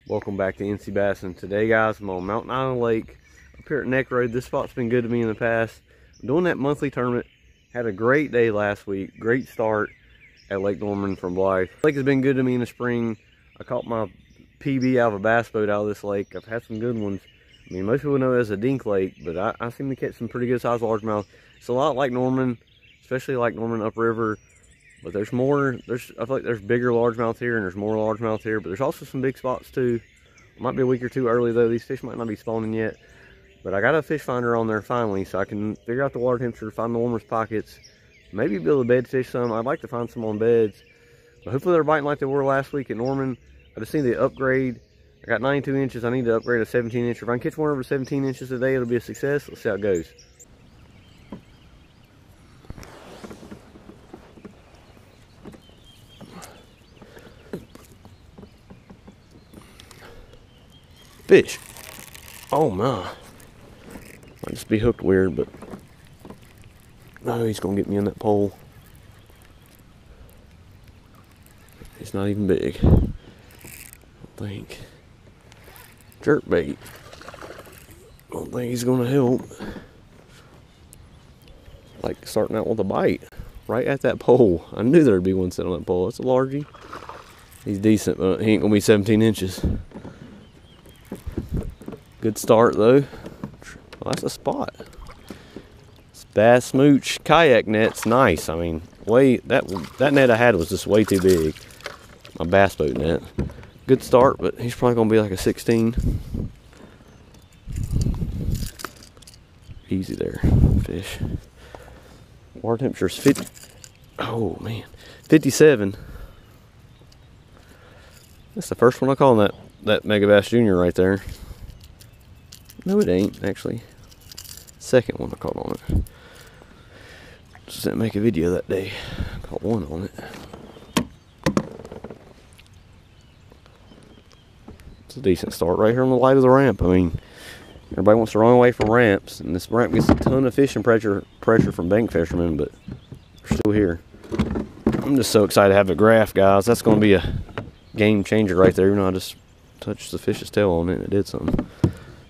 Welcome back to NC Bass, and today guys I'm on Mtn Island Lake up here at Neck Road. This spot's been good to me in the past. I'm doing that monthly tournament. Had a great day last week, great start at Lake Norman from Blythe. Lake has been good to me in the spring. I caught my PB out of a bass boat out of this lake. I've had some good ones. I mean, most people know it as a dink lake, but I seem to catch some pretty good sized largemouth. It's a lot like Norman, especially like Norman upriver. But there's more, I feel like there's bigger largemouth here and there's more largemouth here, but there's also some big spots too. Might be a week or two early though. These fish might not be spawning yet. But I got a fish finder on there finally, so I can figure out the water temperature, find the warmest pockets, maybe be able to bed fish some. I'd like to find some on beds. But hopefully they're biting like they were last week at Norman. I just need to upgrade. I got 92 inches, I need to upgrade a 17 inch. If I can catch one over 17 inches today, it'll be a success. Let's see how it goes. Fish. Oh my. Might just be hooked weird, but no, he's gonna get me in that pole. It's not even big, I don't think. Jerk bait. I don't think he's gonna help. Like starting out with a bite right at that pole. I knew there'd be one sitting on that pole. That's a largie. He's decent, but he ain't gonna be 17 inches. Good start though. Well, that's a spot. It's Bass Smooch kayak net's nice. I mean, that net I had was just way too big. My bass boat net. Good start, but he's probably gonna be like a 16. Easy there, fish. Water temperature's 50. Oh man, 57. That's the first one I call that Mega Bass Junior right there. No, it ain't, actually. Second one I caught on it. Just didn't make a video that day. Caught one on it. It's a decent start right here on the light of the ramp. I mean, everybody wants to run away from ramps, and this ramp gets a ton of fishing pressure from bank fishermen, but they're still here. I'm just so excited to have a graph, guys. That's going to be a game changer right there. You know, I just touched the fish's tail on it and it did something.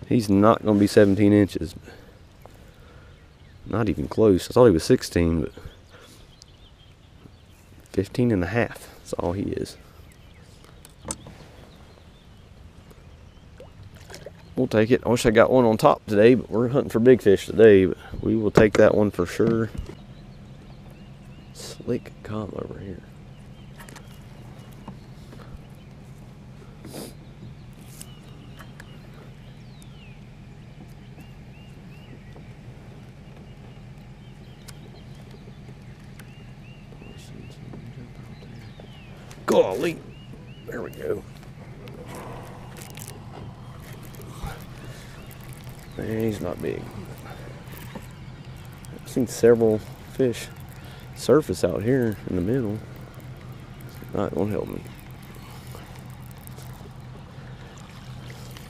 He's not going to be 17 inches. Not even close. I thought he was 16, but 15 and a half. That's all he is. We'll take it. I wish I got one on top today, but we're hunting for big fish today. But we will take that one for sure. Slick calm over here. Golly, there we go. Man, he's not big. I've seen several fish surface out here in the middle. Not gonna help me.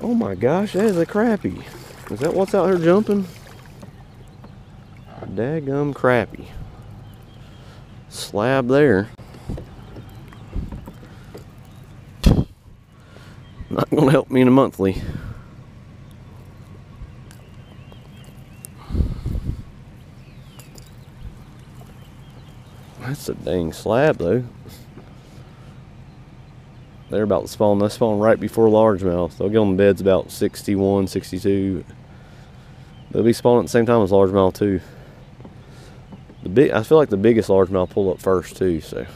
Oh my gosh, that is a crappie. Is that what's out here jumping? A daggum crappie. Slab there. Not gonna help me in a monthly. That's a dang slab though. They're about to spawn. They spawn right before largemouth. They'll get on the beds about 61, 62. They'll be spawning at the same time as largemouth too. I feel like the biggest largemouth pull up first too, so.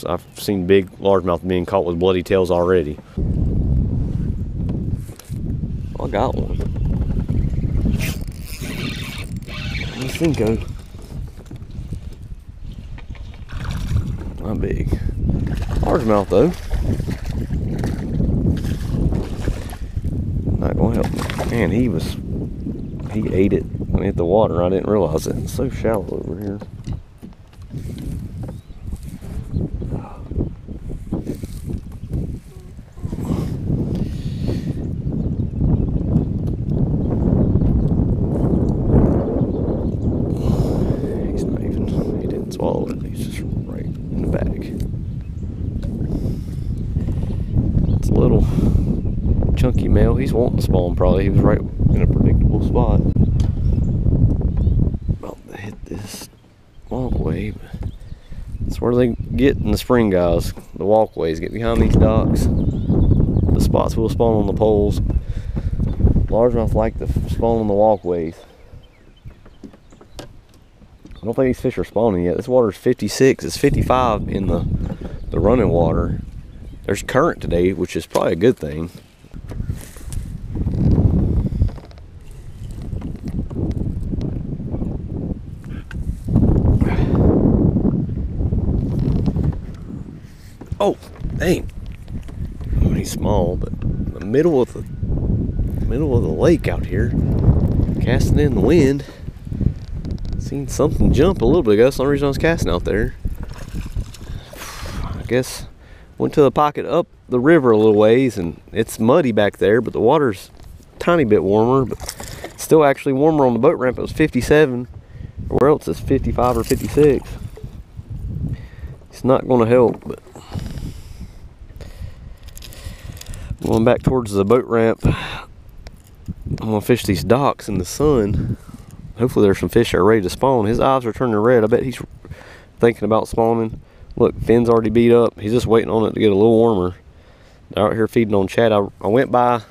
I've seen big largemouth being caught with bloody tails already. I got one. I think not big. Largemouth though. Not gonna help me. Man, he ate it when it hit the water. I didn't realize it. It's so shallow over here. Swallow it. He's just right in the bag. little chunky male. He's wanting to spawn probably. He was right in a predictable spot. About to hit this walkway. That's where they get in the spring, guys. The walkways. Get behind these docks. The spots will spawn on the poles. Largemouth like to spawn on the walkways. I don't think these fish are spawning yet. This water's 56. It's 55 in the running water. There's current today, which is probably a good thing. Oh, dang. I mean, he's small, but in the middle of the lake out here, casting in the wind. Seen something jump a little bit ago. That's the only reason I was casting out there. I guess went to the pocket up the river a little ways, and it's muddy back there, but the water's a tiny bit warmer, but still actually warmer on the boat ramp. It was 57, or else it's 55 or 56. It's not going to help, but going back towards the boat ramp, I'm going to fish these docks in the sun. Hopefully there's some fish that are ready to spawn. His eyes are turning red. I bet he's thinking about spawning. Look, fin's already beat up. He's just waiting on it to get a little warmer. They're out here feeding on chat. I went by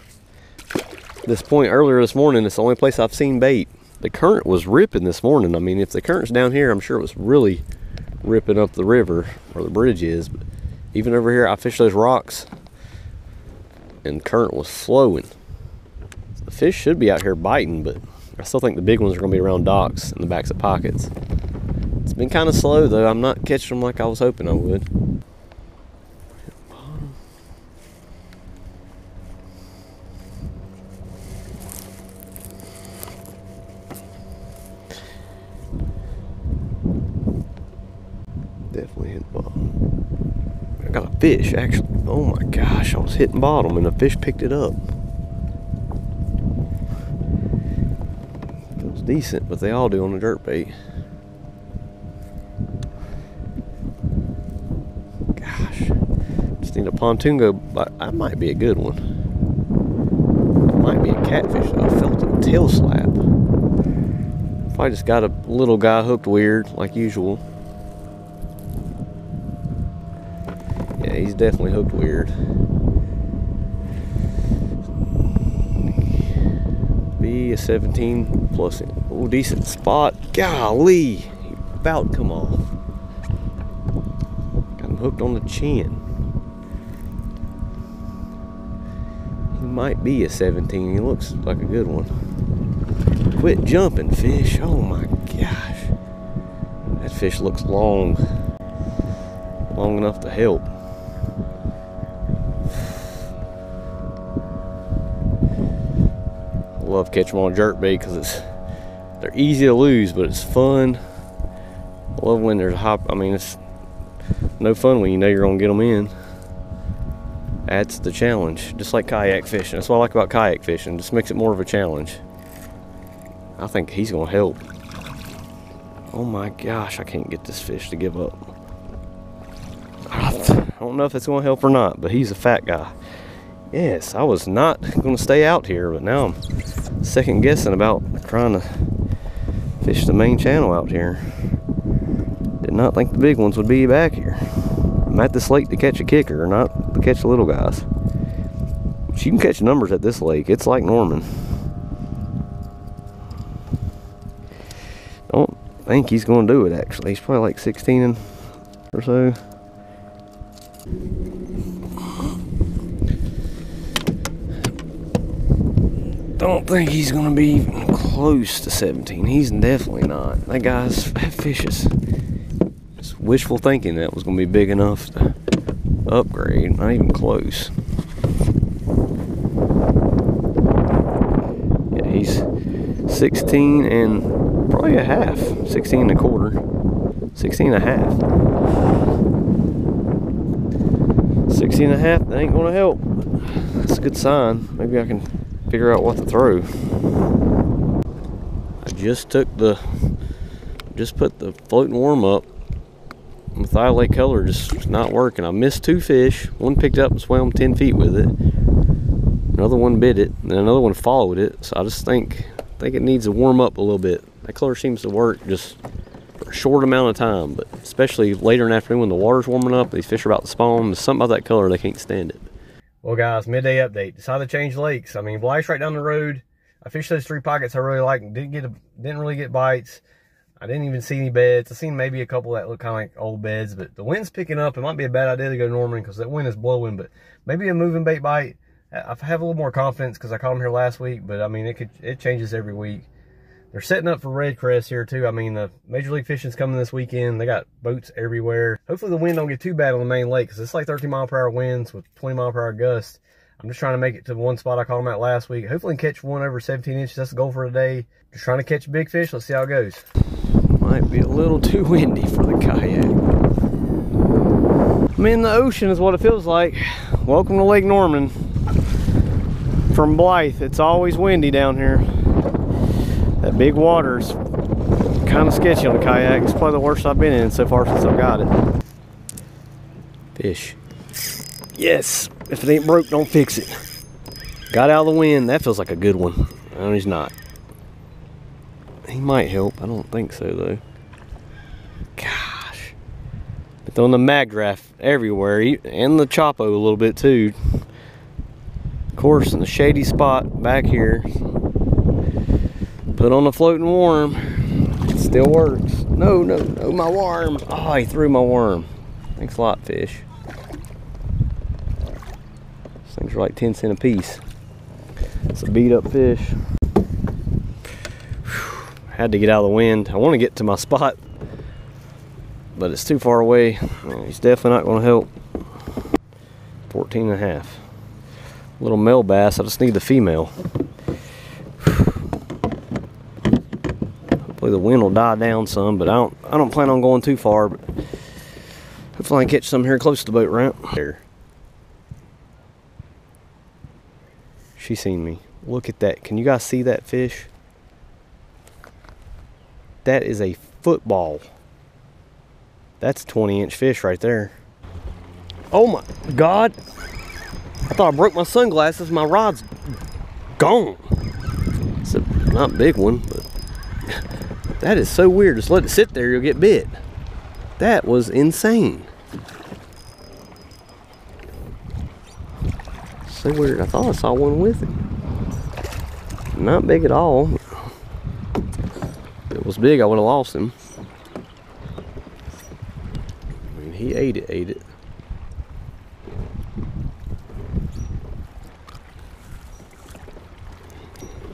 this point earlier this morning. It's the only place I've seen bait. The current was ripping this morning. I mean, if the current's down here, I'm sure it was really ripping up the river where the bridge is. But even over here, I fished those rocks and current was flowing. So the fish should be out here biting, but I still think the big ones are going to be around docks and the backs of pockets. It's been kind of slow though. I'm not catching them like I was hoping I would. Definitely hit bottom. I got a fish actually. Oh my gosh, I was hitting bottom and the fish picked it up. Feels decent, but they all do on the jerk bait. Need a pontoon go, but that might be a good one. It might be a catfish though. I felt a tail slap. Probably just got a little guy hooked weird, like usual. Yeah, he's definitely hooked weird. Be a 17 plus. Oh, decent spot. Golly, he about to come off. Got him hooked on the chin. Might be a 17. He looks like a good one. Quit jumping, fish. Oh my gosh. That fish looks long enough to help. I love catching them on jerkbait because they're easy to lose, but it's fun. I love when there's a hop. I mean, it's no fun when you know you're gonna get them in. That's the challenge, just like kayak fishing. That's what I like about kayak fishing. Just makes it more of a challenge. I think he's gonna help. Oh my gosh, I can't get this fish to give up. I don't know if it's gonna help or not, but he's a fat guy. Yes, I was not gonna stay out here, but now I'm second guessing about trying to fish the main channel out here. Did not think the big ones would be back here. I'm at this lake to catch a kicker, not to catch the little guys. But you can catch numbers at this lake. It's like Norman. Don't think he's going to do it, actually. He's probably like 16 or so. Don't think he's going to be even close to 17. He's definitely not. That guy's vicious. Wishful thinking that was going to be big enough to upgrade. Not even close. Yeah, he's 16 and probably a half. 16 and a quarter. 16 and a half. 16 and a half, that ain't going to help. That's a good sign. Maybe I can figure out what to throw. I just put the floating worm up. Methylate color just not working. I missed 2 fish. One picked up and swam 10 feet with it. Another one bit it, and another one followed it. So I just think it needs to warm up a little bit. That color seems to work just for a short amount of time, but especially later in the afternoon when the water's warming up, these fish are about to spawn. There's something about that color, they can't stand it. Well guys, midday update. Decided to change lakes. I mean, Blythe's right down the road. I fished those 3 pockets I really liked and didn't really get bites. I didn't even see any beds. I seen maybe a couple that look kind of like old beds, but the wind's picking up. It might be a bad idea to go Norman because that wind is blowing, but maybe a moving bait bite. I have a little more confidence because I caught them here last week, but I mean, it changes every week. They're setting up for red crest here too. I mean, the Major League Fishing's coming this weekend. They got boats everywhere. Hopefully the wind don't get too bad on the main lake because it's like 13-mile-per-hour winds with 20-mile-per-hour gusts. I'm just trying to make it to one spot I caught them at last week. Hopefully catch one over 17 inches. That's the goal for today. Just trying to catch big fish. Let's see how it goes. Might be a little too windy for the kayak. I'm in the ocean is what it feels like. Welcome to Lake Norman from Blythe. It's always windy down here. That big water's kind of sketchy on the kayak. It's probably the worst I've been in so far since I've got it. Fish. Yes. If it ain't broke, don't fix it. Got out of the wind. That feels like a good one. No, he's not. He might help. I don't think so, though. Gosh. Been throwing the mag graph everywhere. And the Chopo a little bit, too. Of course, in the shady spot back here. Put on the floating worm. It still works. No, no, no, my worm. Oh, he threw my worm. Thanks a lot, fish. These things are like 10 cents a piece. It's a beat up fish. Had to get out of the wind. I want to get to my spot, but it's too far away. He's definitely not going to help. 14 and a half. Little male bass. I just need the female. Hopefully the wind will die down some, but I don't plan on going too far. But hopefully I can catch some here close to the boat ramp. There. She seen me. Look at that. Can you guys see that fish? That is a football. That's a 20-inch fish right there. Oh my God. I thought I broke my sunglasses. My rod's gone. It's a not big one, but that is so weird. Just let it sit there, you'll get bit. That was insane. So weird. I thought I saw one with him. Not big at all. If it was big, I would have lost him. I mean, he ate it.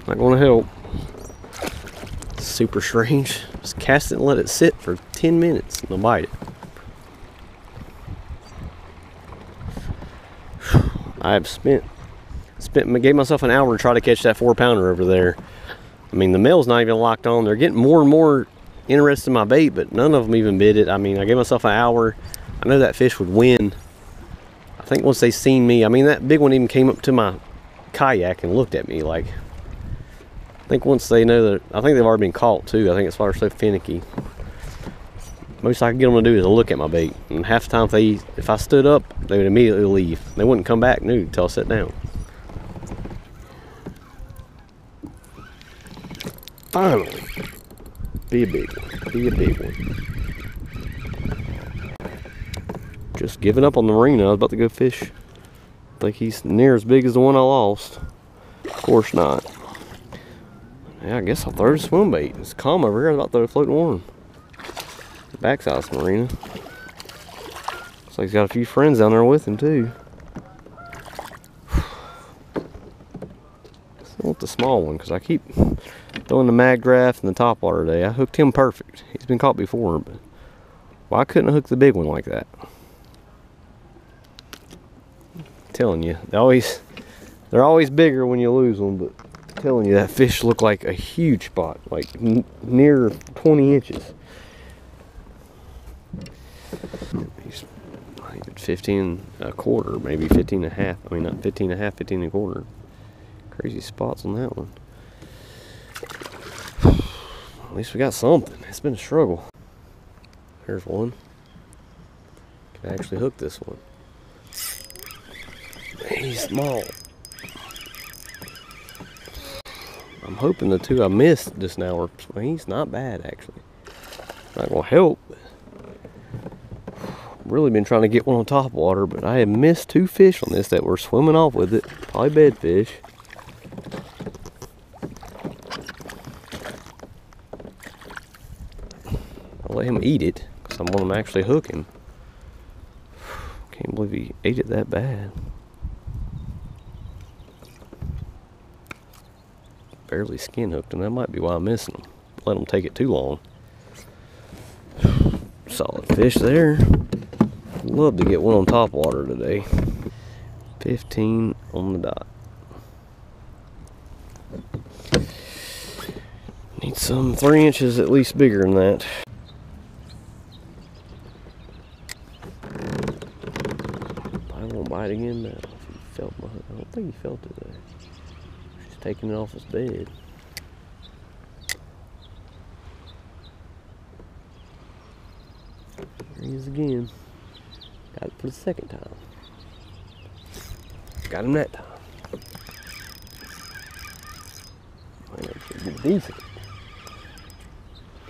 Not going to help. Super strange. Just cast it and let it sit for 10 minutes and they'll bite it. I have gave myself an hour to try to catch that 4-pounder over there. I mean, the male's not even locked on. They're getting more and more interested in my bait, but none of them even bit it. I mean, I gave myself an hour. I know that fish would win. I think once they seen me, I mean, that big one even came up to my kayak and looked at me like, I think once they know that, I think they've already been caught too. I think that's why they're so finicky. Most I can get them to do is look at my bait. And half the time, if I stood up, they would immediately leave. They wouldn't come back nude until I sat down. Finally. Be a big one. Be a big one. Just giving up on the marina. I was about to go fish. I think he's near as big as the one I lost. Of course not. Yeah, I guess I'll throw the swim bait. It's calm over here. I was about to throw a floating worm. Backside of the marina. Looks like he's got a few friends down there with him too. I want the small one because I keep throwing the mag graph in the top water today. I hooked him perfect. He's been caught before, but why couldn't I hook the big one like that? I'm telling you, they're always bigger when you lose them, but I'm telling you, that fish looked like a huge spot, like near 20 inches. He's not even 15 a quarter, maybe 15 and a half. I mean, not 15 and a half, 15 and a quarter. Crazy spots on that one. At least we got something. It's been a struggle. There's one. Can actually hook this one. He's small. I'm hoping the two I missed just now are, well, he's not bad actually. Not gonna help. Really been trying to get one on top water, but I have missed two fish on this that were swimming off with it. Probably bedfish. I'll let him eat it because I want him to actually hook him. Can't believe he ate it that bad. Barely skin hooked him. That might be why I'm missing him. Let him take it too long. Solid fish there. Love to get one on top water today. 15 on the dot. Need some 3 inches at least bigger than that. Probably won't bite again now. If he felt my hook. I don't think he felt it though. She's taking it off his bed. There he is again. Got it for the second time. Got him that time. Man, that should be decent.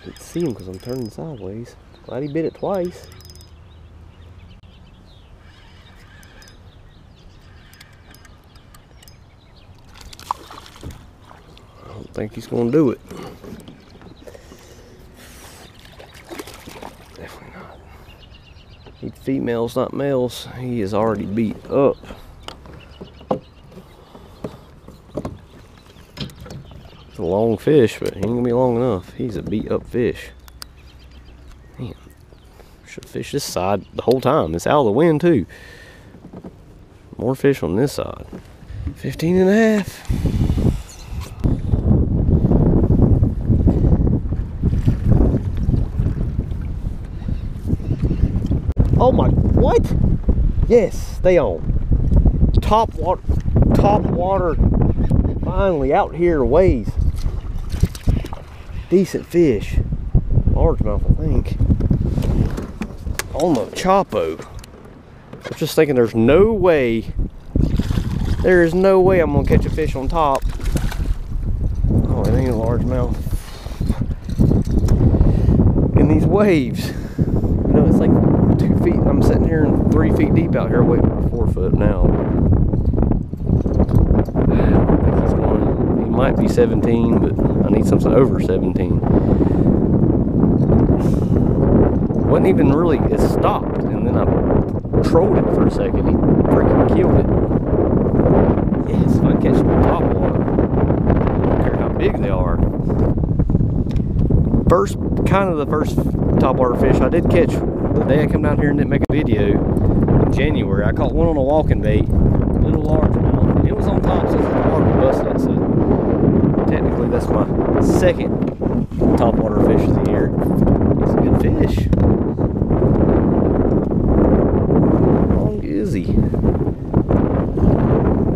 Can't see him because I'm turning sideways. Glad he bit it twice. I don't think he's going to do it. Definitely not. Need females, not males. He is already beat up. It's a long fish, but he ain't gonna be long enough. He's a beat up fish. Man, should have fished this side the whole time. It's out of the wind too. More fish on this side. 15 and a half. Oh my, what? Yes, stay on. Top water, finally out here ways. Decent fish. Largemouth, I think. On the Chapo. I'm just thinking there is no way I'm gonna catch a fish on top. Oh, it ain't a largemouth. In these waves. You know, it's like 2 feet. I'm sitting here in 3 feet deep out here waiting for 4 foot now. I think he's going, he might be 17, but I need something over 17. Wasn't even really, it stopped, and then I trolled it for a second. He freaking killed it. Yes, if I catch them on top water, I don't care how big they are. Kind of the first topwater fish I did catch the day I come down here and didn't make a video in January. I caught one on a walking bait, a little largemouth. It was on top since the water busted, so technically that's my second topwater fish of the year. He's a good fish. How long is he?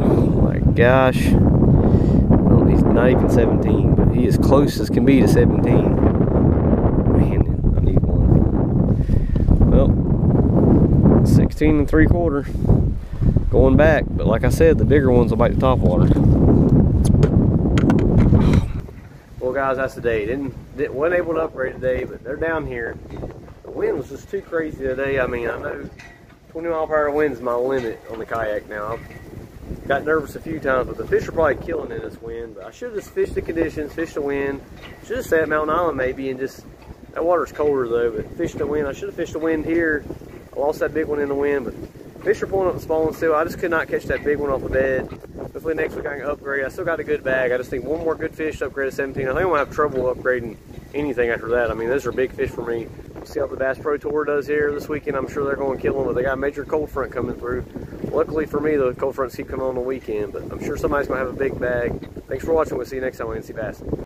Oh my gosh. Well, he's not even 17, but he is close as can be to 17. Man, I need one. Well, 16 3/4. Going back, but like I said, the bigger ones will bite the top water. Well guys, that's the day. Wasn't able to upgrade today, but they're down here. The wind was just too crazy today. I mean, I know 20 mile per hour wind is my limit on the kayak now. I've got nervous a few times, but the fish are probably killing in this wind. But I should have just fished the conditions, fished the wind. Should have sat at Mtn Island maybe and just, that water's colder though, but fished the wind. I should have fished the wind here. I lost that big one in the wind, but fish are pulling up the small one still. I just could not catch that big one off the bed. Hopefully next week I can upgrade. I still got a good bag. I just think one more good fish to upgrade to 17. I think I'm gonna have trouble upgrading anything after that. I mean, those are big fish for me. We'll see how the Bass Pro Tour does here this weekend. I'm sure they're going to kill them, but they got a major cold front coming through. Luckily for me, the cold fronts keep coming on the weekend, but I'm sure somebody's going to have a big bag. Thanks for watching. We'll see you next time on NC Bass.